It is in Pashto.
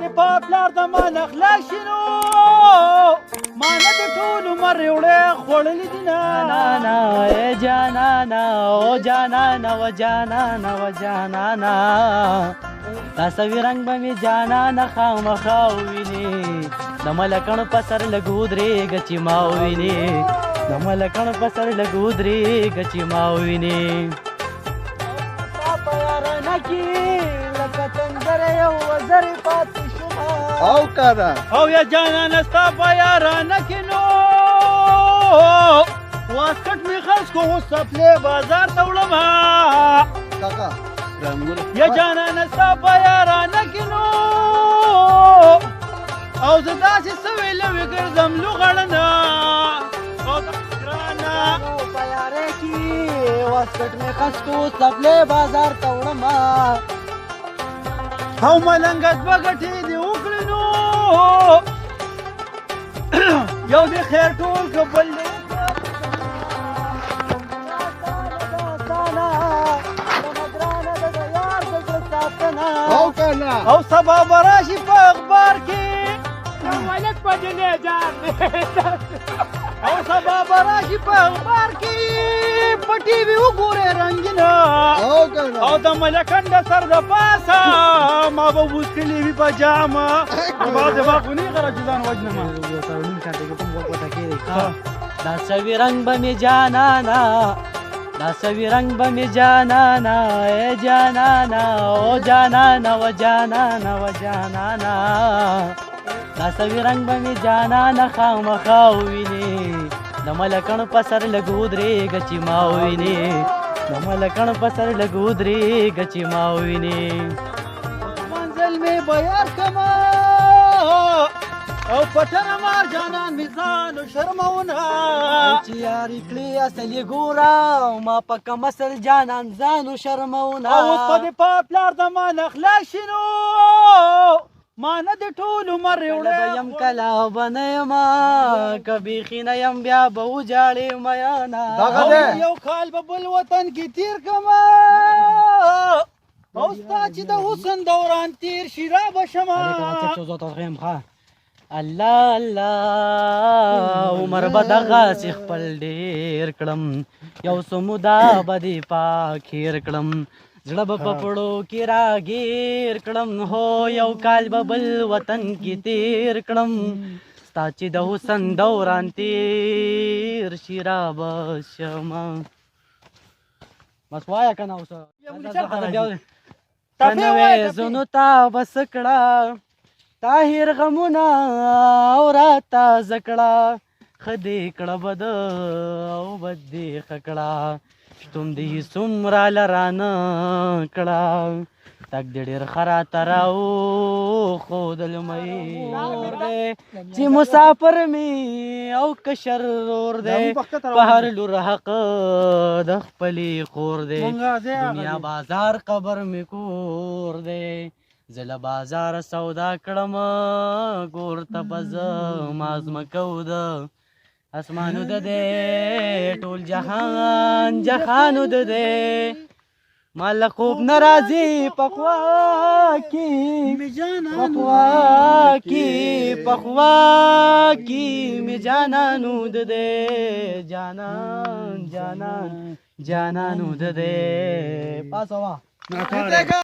د پاپلار د مان اخلاق شنو ما نه د ټول عمر وړې خوړلې دي جانانا اے جانانا او جانانا و جانانا و جانانا دا سوي رنگ به مې جانانا خامخا ووینې د ملکڼ په سر لږ ودرېږه چې ما ووینې د ملکڼ په سر لږ ودرېږه چې ما ووینې ستا په یارانه کې لکه تندر یو وزرې پاتې شومه او کنه او یا جانانه ستا په یارانه کې نو واسکټ مې خرڅ کو اوس سپلې بازار ته وړمه کاکا رنګونه یا جانانه ستا په یارانه کې نو او زه داسې څه ویلوې ګرځم لوغړنه او ګرانه په یارې کې واسکټ مې خرڅ کو سپلې بازار ته وړمه او ملنګ دوه ګټې دې وکړې نو یو دې خیر ټول که بل دې او کنه او سبا به راشي په اخبار کې ملک په جنې جان او سبا به راشي په اخبار کې په ټي وي وګورې رنګینه او کنه او د ملکن د سر د پاسه ما به وسکلې وي په جامه ما زما خو نه غره چې ځان وژنمه دا سوي رنگ به مې جانانا دا سوي رنگ به مې جانانا اے جانانا او جانانا و جانانا و جانانا دا سوي رنگ به مې جانانا خامخا ووینې د ملکڼ په سر لږ ودرېږه چې ما ووینې د ملکڼ په سر لږ ودرېږه چې ما ووینې منزل مې به یار کما او پټنه مار جانان مې ځان شرمونه چې یاري کړې اصلي ګوره ما په کم اصل جانان ځانو شرمونه او اوس په دې پاپلار د مان اخلاق شنو ما نه د ټول عمر کله به وړې یم کله به نه یمه که بیخي نه یم بیا به وجاړې میانه دغه او دی. یو کال به بل وطن کې تیر کما او ستا چې د حسن دوران تیر شي را به شمه الله الله عمر به دغسې خپل ډېر کړم یو څه موده به دې پاک هېر کړم زړه به په پړو کې راګیر کړم هو یو کال به بل وطن کې تیر کړم ستا چې د حسن دوران تیر شي را به شمه بس وایه که نه اوس تنوې زونو تا بس کړه طاهر غمونه او راته زکړه ښه دې کړه بد او بد دې ښه کړه شتون دې څومره لرانه کړه تګ دې ډېر ښه راته راوښودل مې دی چې مسافر مې او کشر ور دی په هر لور حق د خپلې خور دی دنیا بازار قبر مې کور دی زه له بازار سودا کړم کور ته به زما ځمکه د اسمانو د دی ټول جهان جهانو د دی ما له خوب نه راځي په خوا کې په خوا کې مې جانانو د دی جانانو د دی پاسه وا